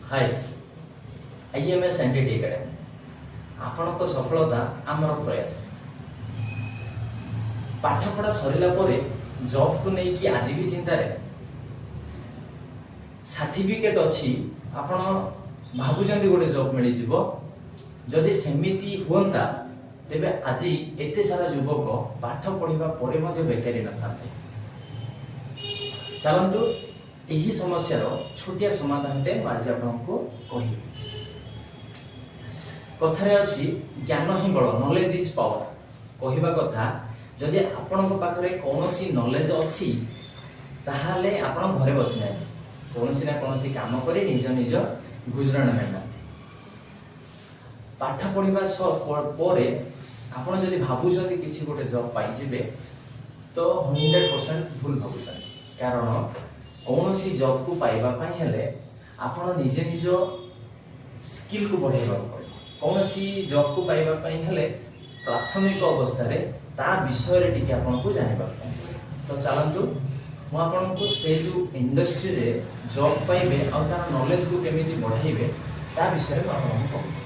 हाय IMS NDT academy आपणक सफलता आमर प्रयास पाठपढ़ा सरला परे जॉब को लेकिन आज भी चिंतार सर्टिफिकेट अच्छी आपण भावुं गोटे जॉब मिल जदि सेमिति हुआ तेबे आज एते सारा युवक पाठ पढ़ा पर बेकारी न था। चलतु यही समस्यार छोटिया समाधान आज आपको कह कथार अच्छी ज्ञान ही बल नॉलेज इज पावर कहवा कथा जदि आपण पाखे कौन नॉलेज अच्छी ताहले आपण घरे बसी ना कौन ना कौन काम कर निज निज गुजराण करना पाठ पढ़ा आपण जदि भावुं किसी गोटे जॉब पाइबे तो 100% भूल भावुं कारण कौन सी जॉब को पाइबा हेले आपण निजे निज स्किल को बढ़ाइबा पड़े कौन सी जॉब को पाइबा हेले प्राथमिक अवस्था रे ता विषय रे टिके आपण को जानिबा तो चलंतु मु आपण को से जो इंडस्ट्री रे जॉब पाइबे और तार नॉलेज को केमिति बढ़ाइबे ता विषय में आपण को